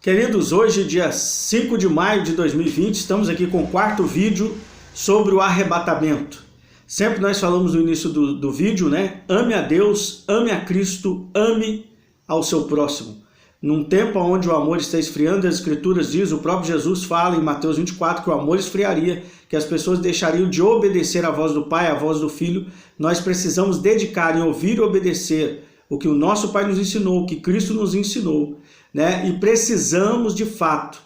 Queridos, hoje, dia 5 de maio de 2020, estamos aqui com o quarto vídeo sobre o arrebatamento. Sempre nós falamos no início do vídeo, né? Ame a Deus, ame a Cristo, ame ao seu próximo. Num tempo onde o amor está esfriando, as Escrituras dizem, o próprio Jesus fala em Mateus 24 que o amor esfriaria, que as pessoas deixariam de obedecer à voz do Pai, à voz do Filho. Nós precisamos dedicar em ouvir e obedecer o que o nosso Pai nos ensinou, o que Cristo nos ensinou, né? E precisamos, de fato,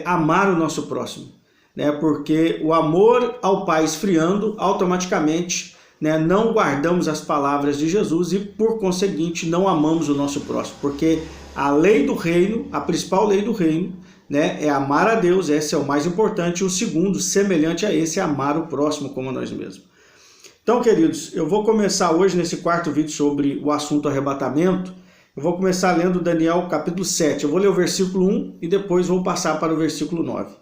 amar o nosso próximo, né? Porque o amor ao Pai esfriando, automaticamente, né, não guardamos as palavras de Jesus e, por conseguinte, não amamos o nosso próximo. Porque a lei do reino, a principal lei do reino, né, é amar a Deus, esse é o mais importante. E o segundo, semelhante a esse, é amar o próximo como a nós mesmos. Então, queridos, eu vou começar hoje nesse quarto vídeo sobre o assunto arrebatamento. Eu vou começar lendo Daniel capítulo 7. Eu vou ler o versículo 1 e depois vou passar para o versículo 9.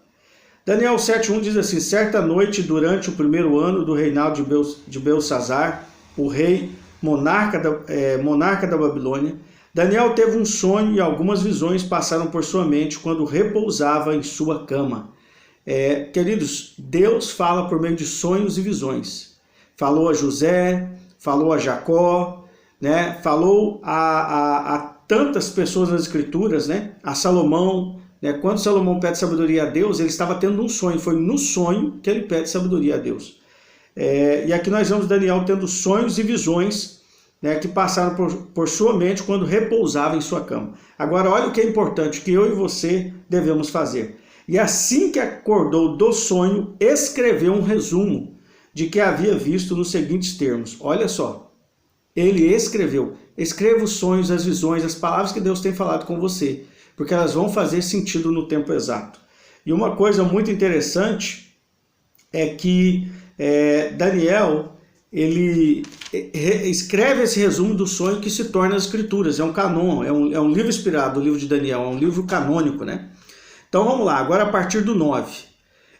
Daniel 7:1 diz assim: certa noite, durante o primeiro ano do reinado de Belsazar, o rei monarca da Babilônia, Daniel teve um sonho e algumas visões passaram por sua mente quando repousava em sua cama. Queridos, Deus fala por meio de sonhos e visões. Falou a José, falou a Jacó, né? Falou a tantas pessoas nas Escrituras, né? A Salomão, né? Quando Salomão pede sabedoria a Deus, ele estava tendo um sonho, foi no sonho que ele pede sabedoria a Deus. E aqui nós vemos Daniel tendo sonhos e visões, né, que passaram por sua mente quando repousava em sua cama. Agora olha o que é importante, que eu e você devemos fazer. E assim que acordou do sonho, escreveu um resumo de que havia visto nos seguintes termos. Olha só, ele escreveu. Escreva os sonhos, as visões, as palavras que Deus tem falado com você, porque elas vão fazer sentido no tempo exato. E uma coisa muito interessante é que Daniel, ele escreve esse resumo do sonho que se torna as Escrituras. É um canon, é um livro inspirado, o livro de Daniel, é um livro canônico, né? Então vamos lá, agora a partir do 9.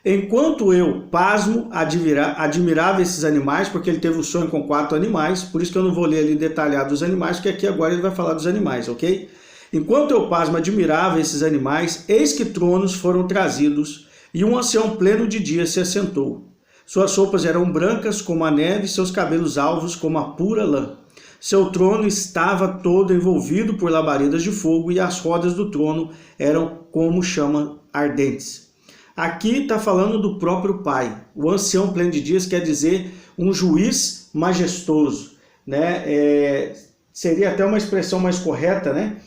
Enquanto eu, pasmo, admirava esses animais, porque ele teve um sonho com 4 animais, por isso que eu não vou ler ali detalhado os animais, porque aqui agora ele vai falar dos animais, ok? Enquanto eu, pasmo, admirava esses animais, eis que tronos foram trazidos, e um ancião pleno de dia se assentou. Suas roupas eram brancas como a neve, seus cabelos alvos como a pura lã. Seu trono estava todo envolvido por labaredas de fogo, e as rodas do trono eram como chama ardentes. Aqui está falando do próprio Pai. O ancião pleno de dias quer dizer um juiz majestoso, né? Seria até uma expressão mais correta, né?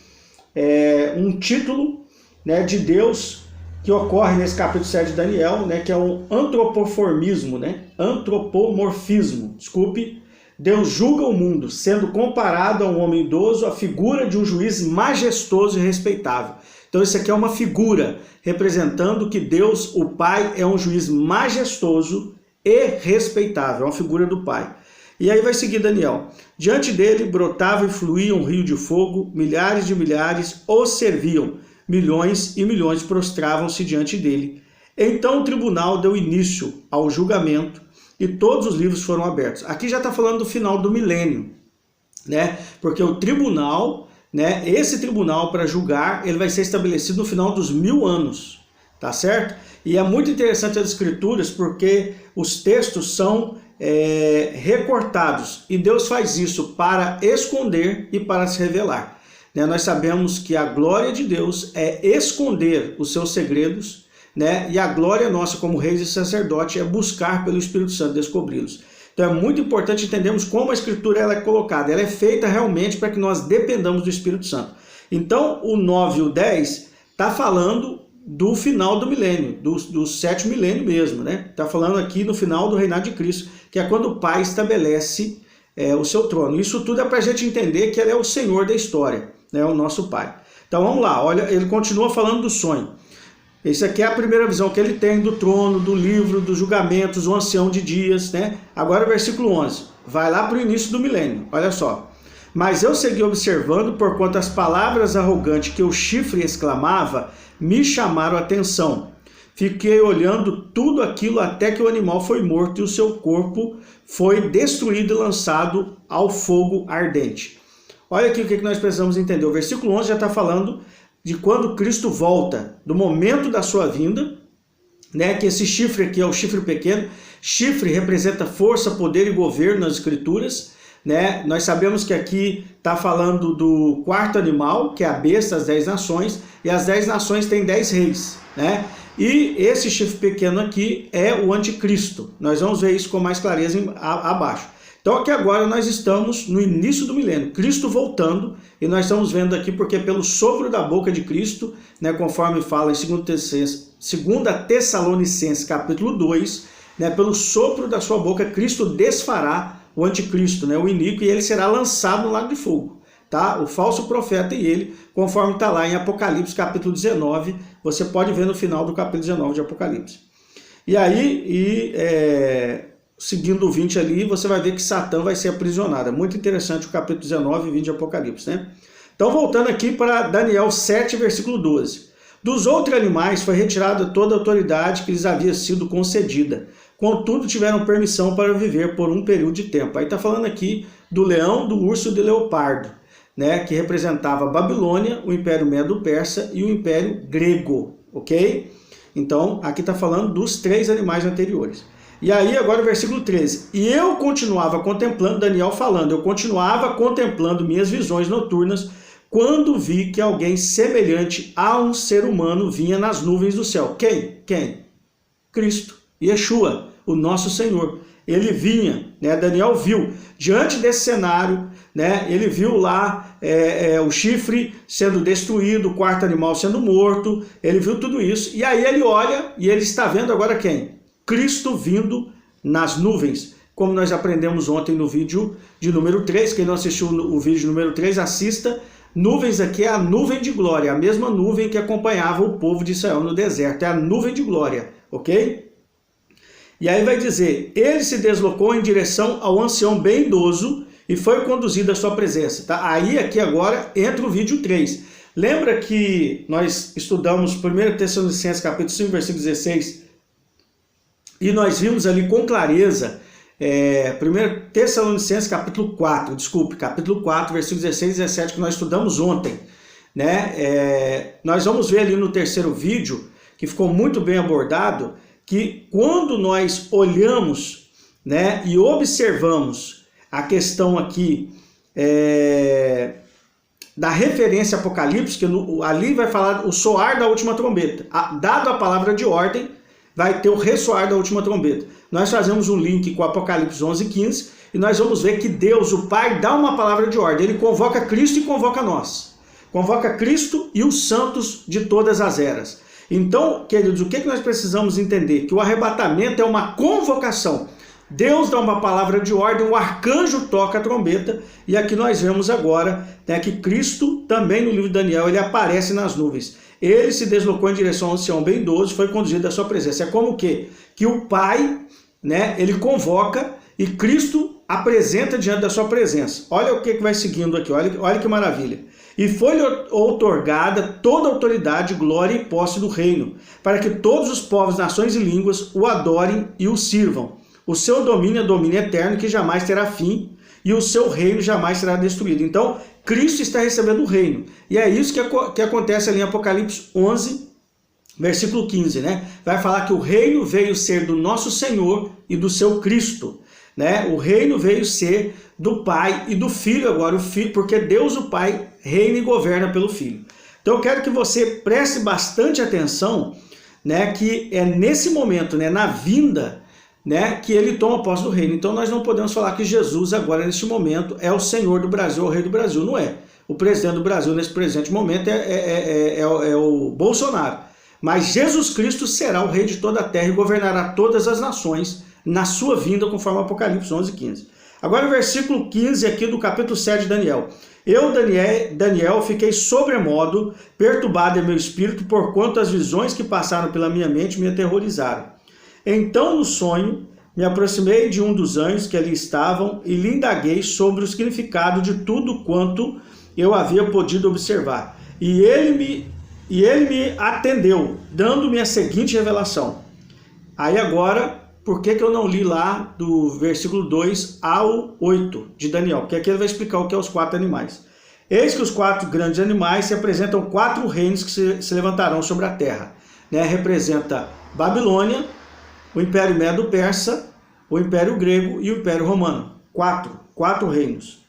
Um título, né, de Deus que ocorre nesse capítulo 7 de Daniel, né, que é um antropomorfismo, né? Antropomorfismo, desculpe. Deus julga o mundo, sendo comparado a um homem idoso, a figura de um juiz majestoso e respeitável. Então isso aqui é uma figura representando que Deus, o Pai, é um juiz majestoso e respeitável, é uma figura do Pai. E aí vai seguir Daniel. Diante dele brotava e fluía um rio de fogo, milhares de milhares o serviam, milhões e milhões prostravam-se diante dele. Então o tribunal deu início ao julgamento e todos os livros foram abertos. Aqui já está falando do final do milênio, né? Porque o tribunal, né, esse tribunal para julgar, ele vai ser estabelecido no final dos 1000 anos, tá certo? E é muito interessante as Escrituras porque os textos são recortados e Deus faz isso para esconder e para se revelar, né? Nós sabemos que a glória de Deus é esconder os seus segredos, né? E a glória nossa como reis e sacerdote é buscar pelo Espírito Santo descobri-los. Então é muito importante entendermos como a Escritura ela é colocada. Ela é feita realmente para que nós dependamos do Espírito Santo. Então o 9 e o 10 está falando do final do milênio, do 7º milênio mesmo, né? Está falando aqui no final do reinado de Cristo, que é quando o Pai estabelece o seu trono. Isso tudo é para a gente entender que Ele é o Senhor da história, né? O nosso Pai. Então vamos lá, olha, ele continua falando do sonho. Essa aqui é a primeira visão que ele tem do trono, do livro, dos julgamentos, o ancião de dias, né? Agora o versículo 11, vai lá para o início do milênio, olha só. Mas eu segui observando, porquanto as palavras arrogantes que o chifre exclamava me chamaram a atenção. Fiquei olhando tudo aquilo até que o animal foi morto e o seu corpo foi destruído e lançado ao fogo ardente. Olha aqui o que nós precisamos entender. O versículo 11 já está falando de quando Cristo volta, do momento da sua vinda, né, que esse chifre aqui é o chifre pequeno. Chifre representa força, poder e governo nas escrituras, né? Nós sabemos que aqui está falando do quarto animal, que é a besta, as 10 nações, e as 10 nações têm 10 reis, né? E esse chifre pequeno aqui é o anticristo. Nós vamos ver isso com mais clareza abaixo. Então aqui agora nós estamos no início do milênio, Cristo voltando, e nós estamos vendo aqui porque pelo sopro da boca de Cristo, né, conforme fala em 2 Tessalonicenses capítulo 2, né, pelo sopro da sua boca Cristo desfará o anticristo, né, o iníquo, e ele será lançado no lago de fogo. Tá? O falso profeta e ele, conforme está lá em Apocalipse capítulo 19, você pode ver no final do capítulo 19 de Apocalipse. E aí, seguindo o 20 ali, você vai ver que Satã vai ser aprisionado. É muito interessante o capítulo 19 e 20 de Apocalipse, né? Então, voltando aqui para Daniel 7, versículo 12. Dos outros animais foi retirada toda a autoridade que lhes havia sido concedida. Contudo, tiveram permissão para viver por um período de tempo. Aí está falando aqui do leão, do urso e do leopardo, né? Que representava a Babilônia, o Império Medo-Persa e o Império Grego, ok? Então, aqui está falando dos 3 animais anteriores. E aí, agora o versículo 13. E eu continuava contemplando, Daniel falando, eu continuava contemplando minhas visões noturnas, quando vi que alguém semelhante a um ser humano vinha nas nuvens do céu. Quem? Cristo, Yeshua, o nosso Senhor. Ele vinha, né? Daniel viu, diante desse cenário, né? Ele viu lá o chifre sendo destruído, o quarto animal sendo morto, ele viu tudo isso, e aí ele olha e ele está vendo agora quem? Cristo vindo nas nuvens, como nós aprendemos ontem no vídeo de número 3, quem não assistiu o vídeo número 3, assista. Nuvens aqui é a nuvem de glória, a mesma nuvem que acompanhava o povo de Israel no deserto, é a nuvem de glória, ok? E aí vai dizer, ele se deslocou em direção ao ancião bem idoso e foi conduzido à sua presença, tá? Aí aqui agora entra o vídeo 3. Lembra que nós estudamos 1 Tessalonicenses capítulo 5, versículo 16, e nós vimos ali com clareza, 1 Tessalonicenses capítulo 4, versículos 16 e 17, que nós estudamos ontem, né? Nós vamos ver ali no terceiro vídeo, que ficou muito bem abordado, que quando nós olhamos, né, e observamos a questão aqui da referência a Apocalipse, que ali vai falar o soar da última trombeta, dado a palavra de ordem, vai ter o ressoar da última trombeta. Nós fazemos um link com Apocalipse 11:15 e nós vamos ver que Deus, o Pai, dá uma palavra de ordem. Ele convoca Cristo e convoca nós. Convoca Cristo e os santos de todas as eras. Então, queridos, o que nós precisamos entender? Que o arrebatamento é uma convocação. Deus dá uma palavra de ordem, o arcanjo toca a trombeta, e aqui nós vemos agora, né, que Cristo, também no livro de Daniel, ele aparece nas nuvens. Ele se deslocou em direção ao ancião bem idoso, foi conduzido à sua presença. É como o quê? Que o Pai, né, ele convoca e Cristo apresenta diante da sua presença. Olha o que vai seguindo aqui, olha que maravilha. E foi-lhe outorgada toda a autoridade, glória e posse do reino, para que todos os povos, nações e línguas o adorem e o sirvam. O seu domínio é domínio eterno, que jamais terá fim, e o seu reino jamais será destruído. Então, Cristo está recebendo o reino. E é isso que acontece ali em Apocalipse 11, versículo 15, né? Vai falar que o reino veio ser do nosso Senhor e do seu Cristo, né? O reino veio ser do Pai e do Filho agora, o Filho, porque Deus o Pai reina e governa pelo Filho. Então eu quero que você preste bastante atenção, né, que é nesse momento, né, na vinda, né, que ele toma posse do reino. Então nós não podemos falar que Jesus agora neste momento é o Senhor do Brasil, o rei do Brasil, não é. O presidente do Brasil nesse presente momento é o Bolsonaro. Mas Jesus Cristo será o rei de toda a terra e governará todas as nações na sua vinda, conforme Apocalipse 11:15. Agora o versículo 15 aqui do capítulo 7 de Daniel. Eu, Daniel, fiquei sobremodo perturbado em meu espírito, porquanto as visões que passaram pela minha mente me aterrorizaram. Então, no sonho, me aproximei de um dos anjos que ali estavam e lhe indaguei sobre o significado de tudo quanto eu havia podido observar. E ele me atendeu, dando-me a seguinte revelação. Aí agora, por que eu não li lá do versículo 2 ao 8 de Daniel? Porque aqui ele vai explicar o que é os 4 animais. Eis que os 4 grandes animais representam 4 reinos que se levantarão sobre a terra. Né? Representa Babilônia, o Império Medo-Persa, o Império Grego e o Império Romano. 4 reinos.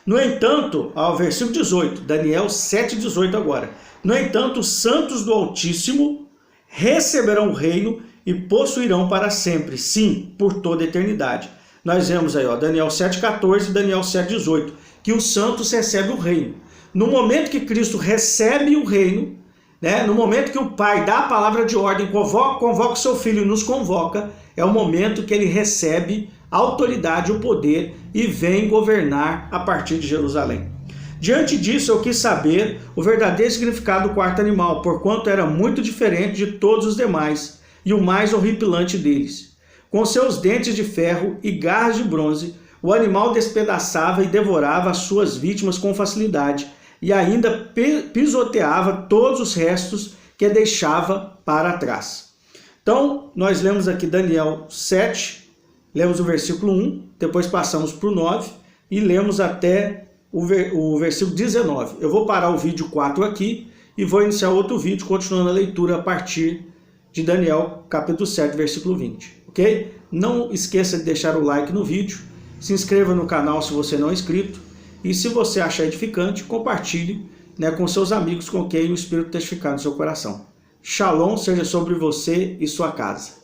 No entanto, ao versículo 18, Daniel 7,18 agora. No entanto, os santos do Altíssimo receberão o reino e possuirão para sempre, sim, por toda a eternidade. Nós vemos aí, ó, Daniel 7,14 e Daniel 7,18, que os santos recebem o reino. No momento que Cristo recebe o reino, né, no momento que o Pai dá a palavra de ordem, convoca o seu Filho e nos convoca, é o momento que ele recebe a autoridade, o poder e vem governar a partir de Jerusalém. Diante disso, eu quis saber o verdadeiro significado do 4º animal, porquanto era muito diferente de todos os demais e o mais horripilante deles. Com seus dentes de ferro e garras de bronze, o animal despedaçava e devorava as suas vítimas com facilidade e ainda pisoteava todos os restos que deixava para trás. Então, nós lemos aqui Daniel 7, lemos o versículo 1, depois passamos para o 9 e lemos até o versículo 19. Eu vou parar o vídeo 4 aqui e vou iniciar outro vídeo continuando a leitura a partir de Daniel capítulo 7, versículo 20. Ok? Não esqueça de deixar o like no vídeo, se inscreva no canal se você não é inscrito e se você achar edificante, compartilhe, né, com seus amigos com quem o Espírito testificar no seu coração. Shalom seja sobre você e sua casa.